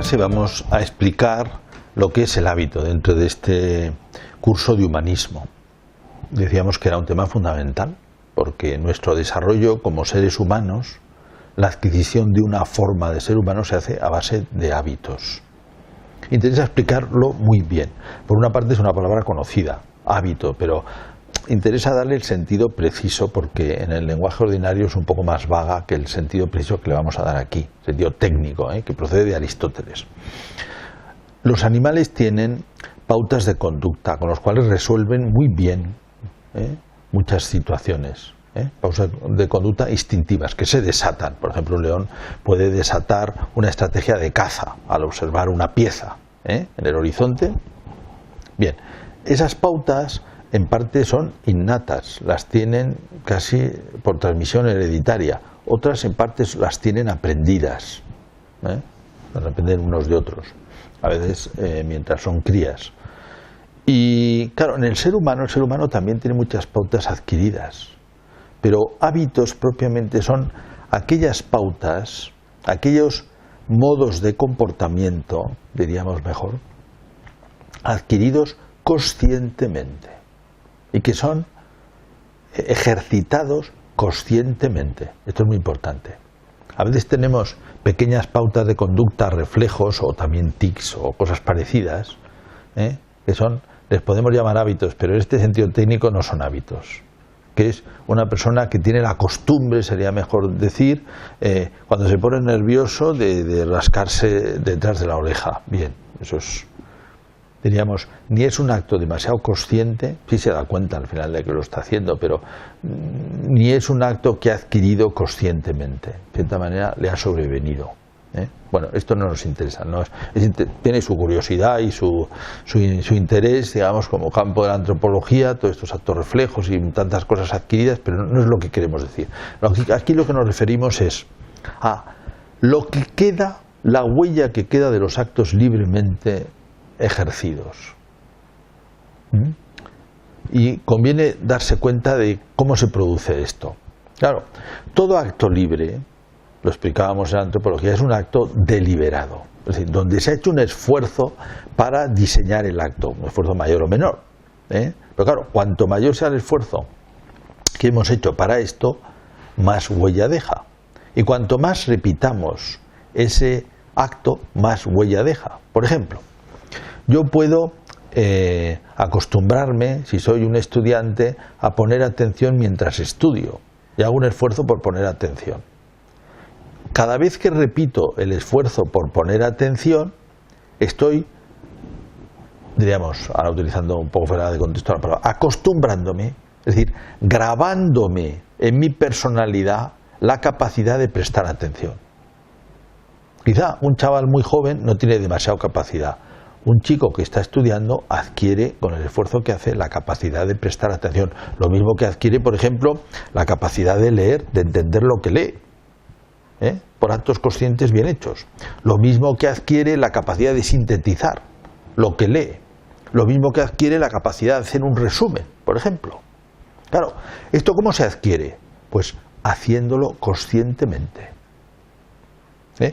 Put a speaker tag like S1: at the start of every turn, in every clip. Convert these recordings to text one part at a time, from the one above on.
S1: clase vamos a explicar lo que es el hábito dentro de este curso de humanismo. Decíamos que era un tema fundamental, porque en nuestro desarrollo como seres humanos, la adquisición de una forma de ser humano se hace a base de hábitos. Interesa explicarlo muy bien. Por una parte es una palabra conocida, hábito, pero interesa darle el sentido preciso porque en el lenguaje ordinario es un poco más vaga que el sentido preciso que le vamos a dar aquí, sentido técnico, que procede de Aristóteles. Los animales tienen pautas de conducta con los cuales resuelven muy bien muchas situaciones. Pautas de conducta instintivas que se desatan. Por ejemplo, un león puede desatar una estrategia de caza al observar una pieza en el horizonte. Bien, esas pautas en parte son innatas, las tienen casi por transmisión hereditaria, otras en parte las tienen aprendidas, aprenden unos de otros, a veces mientras son crías. Y claro, en el ser humano también tiene muchas pautas adquiridas, pero hábitos propiamente son aquellas pautas, aquellos modos de comportamiento, diríamos mejor, adquiridos conscientemente y que son ejercitados conscientemente. Esto es muy importante. A veces tenemos pequeñas pautas de conducta, reflejos o también tics o cosas parecidas, que son, les podemos llamar hábitos, pero en este sentido técnico no son hábitos. Que es una persona que tiene la costumbre, sería mejor decir, cuando se pone nervioso de rascarse detrás de la oreja. Bien, eso es, diríamos, ni es un acto demasiado consciente, sí se da cuenta al final de que lo está haciendo, pero ni es un acto que ha adquirido conscientemente, de cierta manera le ha sobrevenido. Bueno, esto no nos interesa, tiene su curiosidad y su interés, digamos, como campo de la antropología, todos estos actos reflejos y tantas cosas adquiridas, pero no es lo que queremos decir. Aquí lo que nos referimos es a lo que queda, la huella que queda de los actos libremente ejercidos. Y conviene darse cuenta de cómo se produce esto. Claro, todo acto libre, lo explicábamos en la antropología, es un acto deliberado, es decir, donde se ha hecho un esfuerzo para diseñar el acto, un esfuerzo mayor o menor. Pero claro, cuanto mayor sea el esfuerzo que hemos hecho para esto, más huella deja. Y cuanto más repitamos ese acto, más huella deja. Por ejemplo, yo puedo acostumbrarme, si soy un estudiante, a poner atención mientras estudio y hago un esfuerzo por poner atención. Cada vez que repito el esfuerzo por poner atención, estoy, diríamos, ahora utilizando un poco fuera de contexto la palabra, acostumbrándome, es decir, grabándome en mi personalidad la capacidad de prestar atención. Quizá un chaval muy joven no tiene demasiada capacidad. Un chico que está estudiando adquiere, con el esfuerzo que hace, la capacidad de prestar atención. Lo mismo que adquiere, por ejemplo, la capacidad de leer, de entender lo que lee, por actos conscientes bien hechos. Lo mismo que adquiere la capacidad de sintetizar lo que lee. Lo mismo que adquiere la capacidad de hacer un resumen, por ejemplo. Claro, ¿esto cómo se adquiere? Pues haciéndolo conscientemente.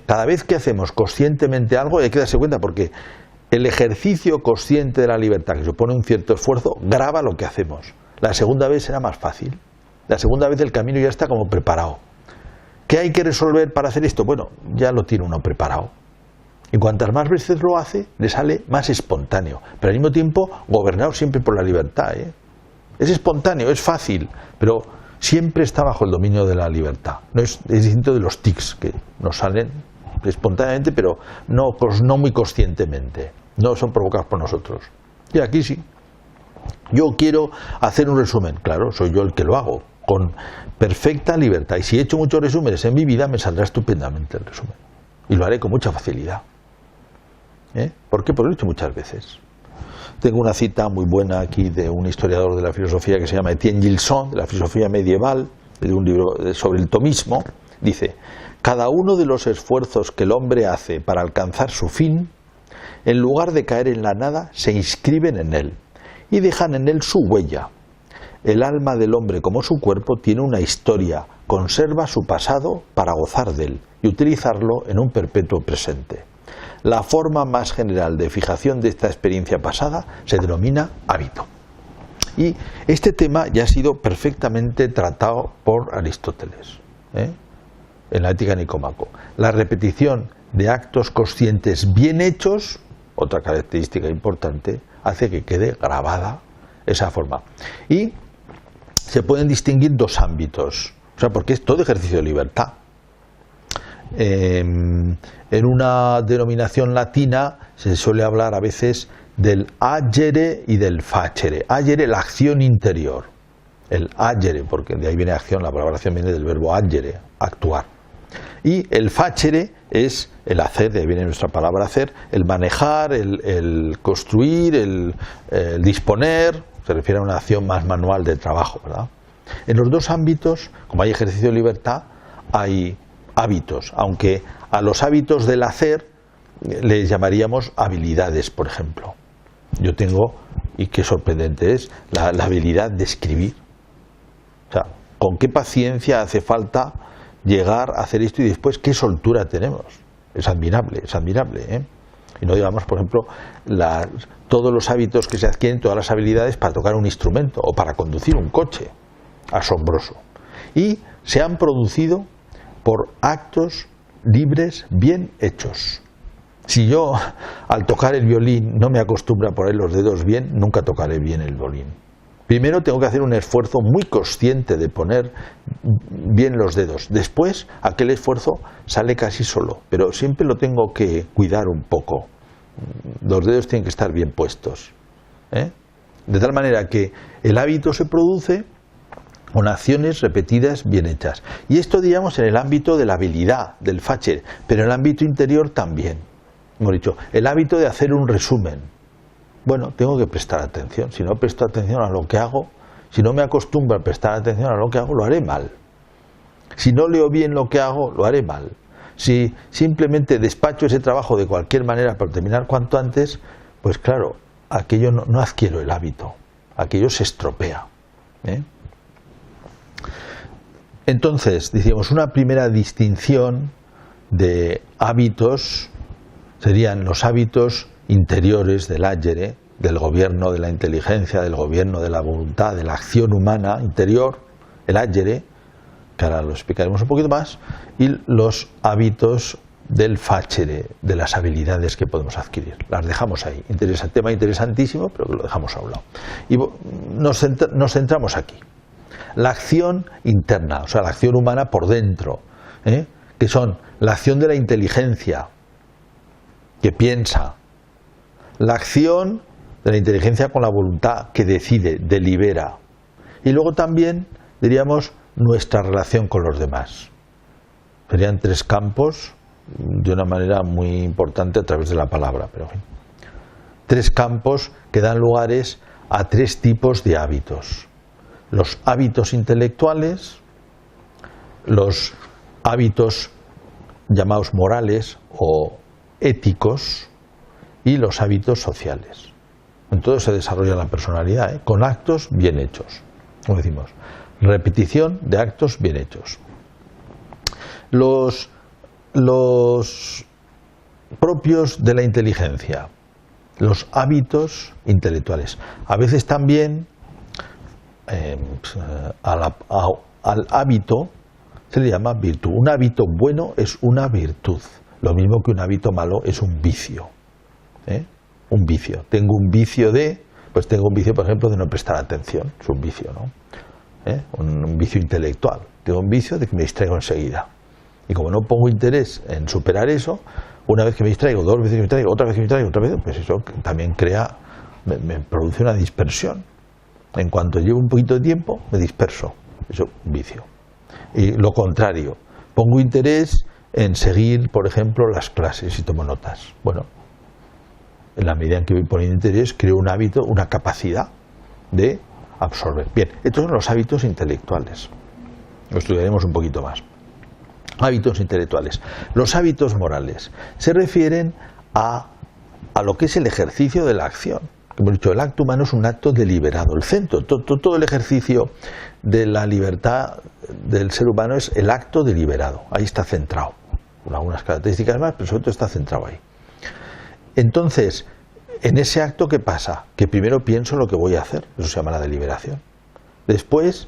S1: Cada vez que hacemos conscientemente algo hay que darse cuenta, porque el ejercicio consciente de la libertad, que supone un cierto esfuerzo, graba lo que hacemos. La segunda vez será más fácil. La segunda vez el camino ya está como preparado. ¿Qué hay que resolver para hacer esto? Bueno, ya lo tiene uno preparado. Y cuantas más veces lo hace, le sale más espontáneo. Pero al mismo tiempo, gobernado siempre por la libertad. Es espontáneo, es fácil, pero siempre está bajo el dominio de la libertad. No es distinto de los tics, que nos salen espontáneamente, pero no muy conscientemente. No son provocados por nosotros. Y aquí sí. Yo quiero hacer un resumen. Claro, soy yo el que lo hago, con perfecta libertad. Y si he hecho muchos resúmenes en mi vida, me saldrá estupendamente el resumen. Y lo haré con mucha facilidad. ¿Por qué? Porque lo he hecho muchas veces. Tengo una cita muy buena aquí de un historiador de la filosofía que se llama Etienne Gilson, de la filosofía medieval, de un libro sobre el tomismo. Dice: cada uno de los esfuerzos que el hombre hace para alcanzar su fin, en lugar de caer en la nada, se inscriben en él y dejan en él su huella. El alma del hombre, como su cuerpo, tiene una historia, conserva su pasado para gozar de él y utilizarlo en un perpetuo presente. la forma más general de fijación de esta experiencia pasada se denomina hábito. Y este tema ya ha sido perfectamente tratado por Aristóteles, en la Ética de Nicómaco. La repetición de actos conscientes bien hechos, otra característica importante, hace que quede grabada esa forma. Y se pueden distinguir dos ámbitos, o sea, porque es todo ejercicio de libertad. En una denominación latina se suele hablar a veces del agere y del facere. Agere, la acción interior. El agere, porque de ahí viene acción, la palabra acción viene del verbo agere, actuar. Y el facere es el hacer, de ahí viene nuestra palabra hacer, el manejar, el construir, el disponer, se refiere a una acción más manual de trabajo, ¿verdad? En los dos ámbitos, como hay ejercicio de libertad, hay hábitos, aunque a los hábitos del hacer les llamaríamos habilidades, por ejemplo. Yo tengo, y qué sorprendente es, la habilidad de escribir. O sea, con qué paciencia hace falta llegar a hacer esto y después qué soltura tenemos. Es admirable, ¿eh? Y no digamos, por ejemplo, todos los hábitos que se adquieren, todas las habilidades para tocar un instrumento o para conducir un coche. Asombroso. Y se han producido por actos libres bien hechos. Si yo al tocar el violín no me acostumbro a poner los dedos bien, nunca tocaré bien el violín. Primero tengo que hacer un esfuerzo muy consciente de poner bien los dedos. Después aquel esfuerzo sale casi solo, pero siempre lo tengo que cuidar un poco. Los dedos tienen que estar bien puestos, de tal manera que el hábito se produce con acciones repetidas bien hechas. Y esto, digamos, en el ámbito de la habilidad, del facere, pero en el ámbito interior también. Hemos dicho, el hábito de hacer un resumen. Bueno, tengo que prestar atención. Si no presto atención a lo que hago, si no me acostumbro a prestar atención a lo que hago, lo haré mal. Si no leo bien lo que hago, lo haré mal. Si simplemente despacho ese trabajo de cualquier manera para terminar cuanto antes, pues claro, aquello no adquiero el hábito. Aquello se estropea. Entonces, decíamos, una primera distinción de hábitos serían los hábitos interiores del agere, del gobierno de la inteligencia, del gobierno de la voluntad, de la acción humana interior, el agere, que ahora lo explicaremos un poquito más, y los hábitos del facere, de las habilidades que podemos adquirir. Las dejamos ahí. Tema interesantísimo, pero que lo dejamos a un lado. Y nos centramos aquí. La acción interna, o sea, la acción humana por dentro, que son la acción de la inteligencia, que piensa, la acción de la inteligencia con la voluntad, que decide, delibera, y luego también, diríamos, nuestra relación con los demás. Serían tres campos, de una manera muy importante a través de la palabra, pero en fin. Tres campos que dan lugares a tres tipos de hábitos. Los hábitos intelectuales, los hábitos llamados morales o éticos y los hábitos sociales. En todo se desarrolla la personalidad, con actos bien hechos, como decimos, repetición de actos bien hechos. Los propios de la inteligencia, los hábitos intelectuales. A veces también al hábito se le llama virtud. Un hábito bueno es una virtud, lo mismo que un hábito malo es un vicio. Un vicio. Tengo un vicio por ejemplo, de no prestar atención. Es un vicio, ¿no? Un vicio intelectual. Tengo un vicio de que me distraigo enseguida. Y como no pongo interés en superar eso, una vez que me distraigo, dos veces que me distraigo, otra vez que me distraigo, otra vez, pues eso también me produce una dispersión. En cuanto llevo un poquito de tiempo, me disperso. Eso es un vicio. Y lo contrario, pongo interés en seguir, por ejemplo, las clases y tomo notas. Bueno, en la medida en que voy poniendo interés, creo un hábito, una capacidad de absorber. Bien, estos son los hábitos intelectuales. Lo estudiaremos un poquito más. Hábitos intelectuales. Los hábitos morales se refieren a lo que es el ejercicio de la acción. Hemos dicho, el acto humano es un acto deliberado. El centro, todo el ejercicio de la libertad del ser humano es el acto deliberado. Ahí está centrado. Con algunas características más, pero sobre todo está centrado ahí. Entonces, en ese acto, ¿qué pasa? Que primero pienso lo que voy a hacer, eso se llama la deliberación. Después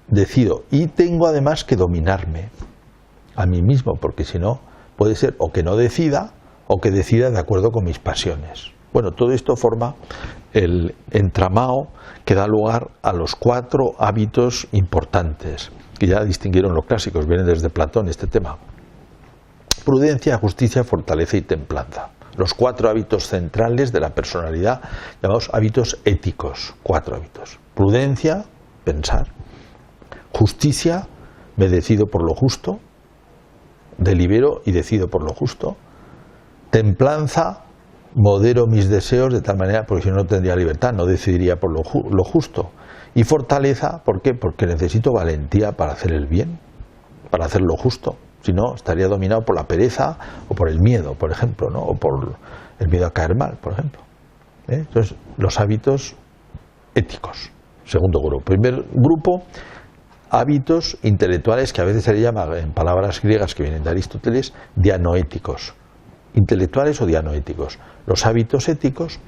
S1: decido, y tengo además que dominarme a mí mismo, porque si no, puede ser o que no decida, o que decida de acuerdo con mis pasiones. Bueno, todo esto forma el entramado que da lugar a los 4 hábitos importantes, que ya distinguieron los clásicos, vienen desde Platón este tema. Prudencia, justicia, fortaleza y templanza. Los 4 hábitos centrales de la personalidad, llamados hábitos éticos. 4 hábitos. Prudencia, pensar. Justicia, me decido por lo justo. Delibero y decido por lo justo. Templanza, modero mis deseos de tal manera, porque si no, no tendría libertad, no decidiría por lo justo. Y fortaleza, ¿por qué? Porque necesito valentía para hacer el bien, para hacer lo justo. Si no, estaría dominado por la pereza o por el miedo, por ejemplo, ¿no? O por el miedo a caer mal, por ejemplo. Entonces, los hábitos éticos. Segundo grupo. Primer grupo, hábitos intelectuales, que a veces se le llama, en palabras griegas que vienen de Aristóteles, dianoéticos. Intelectuales o dianoéticos. Los hábitos éticos,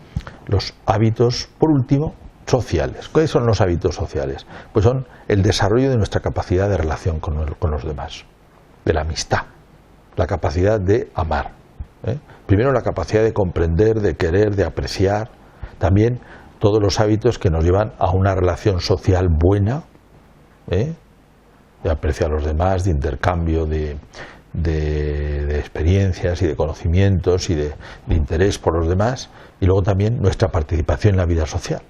S1: los hábitos, por último, sociales. ¿Cuáles son los hábitos sociales? Pues son el desarrollo de nuestra capacidad de relación con los demás, de la amistad, la capacidad de amar. Primero la capacidad de comprender, de querer, de apreciar. También todos los hábitos que nos llevan a una relación social buena, de apreciar a los demás, de intercambio de experiencias y de conocimientos y de interés por los demás, y luego también nuestra participación en la vida social.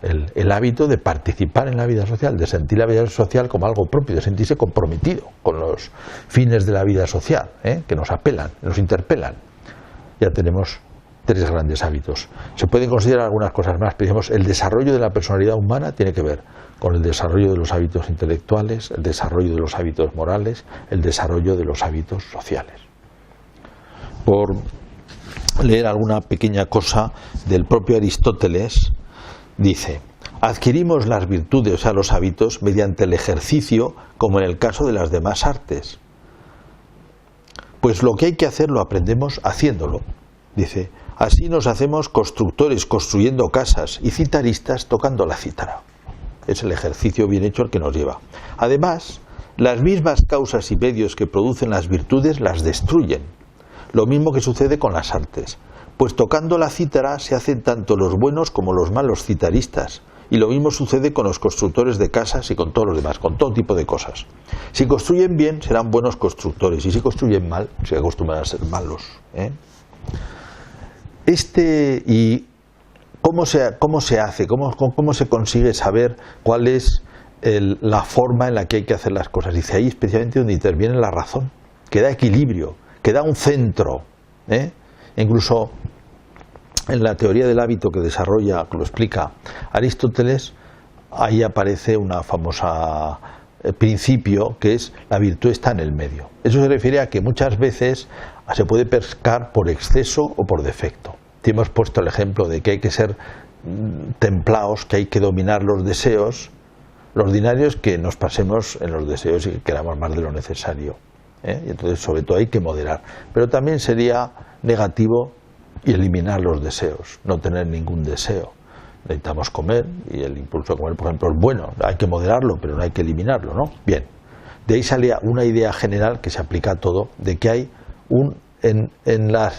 S1: El hábito de participar en la vida social, de sentir la vida social como algo propio, de sentirse comprometido con los fines de la vida social, que nos apelan, nos interpelan. Ya tenemos 3 grandes hábitos. Se pueden considerar algunas cosas más, pero digamos, el desarrollo de la personalidad humana tiene que ver con el desarrollo de los hábitos intelectuales, el desarrollo de los hábitos morales, el desarrollo de los hábitos sociales. Por leer alguna pequeña cosa del propio Aristóteles, dice: adquirimos las virtudes, o sea, los hábitos, mediante el ejercicio, como en el caso de las demás artes. Pues lo que hay que hacer lo aprendemos haciéndolo. Dice: así nos hacemos constructores construyendo casas y citaristas tocando la cítara. Es el ejercicio bien hecho el que nos lleva. Además, las mismas causas y medios que producen las virtudes las destruyen. Lo mismo que sucede con las artes. Pues tocando la cítara se hacen tanto los buenos como los malos citaristas. Y lo mismo sucede con los constructores de casas y con todos los demás, con todo tipo de cosas. Si construyen bien, serán buenos constructores. Y si construyen mal, se acostumbran a ser malos. ¿Y cómo se hace? ¿Cómo se consigue saber cuál es la forma en la que hay que hacer las cosas? Dice ahí especialmente donde interviene la razón, que da equilibrio, que da un centro. Incluso en la teoría del hábito que desarrolla, que lo explica Aristóteles, ahí aparece una famosa principio que es: la virtud está en el medio. Eso se refiere a que muchas veces se puede pescar por exceso o por defecto. Te hemos puesto el ejemplo de que hay que ser templados, que hay que dominar los deseos. Lo ordinario es que nos pasemos en los deseos y que queramos más de lo necesario. Y entonces, sobre todo, hay que moderar. Pero también sería negativo y eliminar los deseos, no tener ningún deseo. Necesitamos comer y el impulso de comer, por ejemplo, es bueno, hay que moderarlo, pero no hay que eliminarlo, ¿no? Bien, de ahí sale una idea general que se aplica a todo, de que hay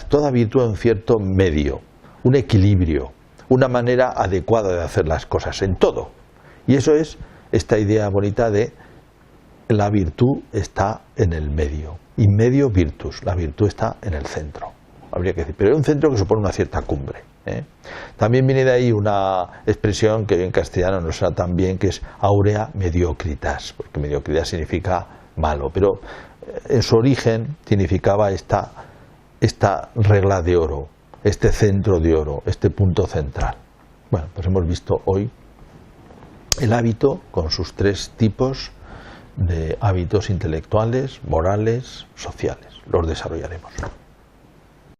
S1: toda virtud un cierto medio, un equilibrio, una manera adecuada de hacer las cosas en todo. Y eso es esta idea bonita de la virtud está en el medio, in medio virtus, la virtud está en el centro. Habría que decir, pero es un centro que supone una cierta cumbre. También viene de ahí una expresión que en castellano no suena tan bien, que es aurea mediocritas, porque mediocridad significa malo, pero en su origen significaba esta regla de oro, este centro de oro, este punto central. Bueno, pues hemos visto hoy el hábito con sus 3 tipos de hábitos intelectuales, morales, sociales. Los desarrollaremos.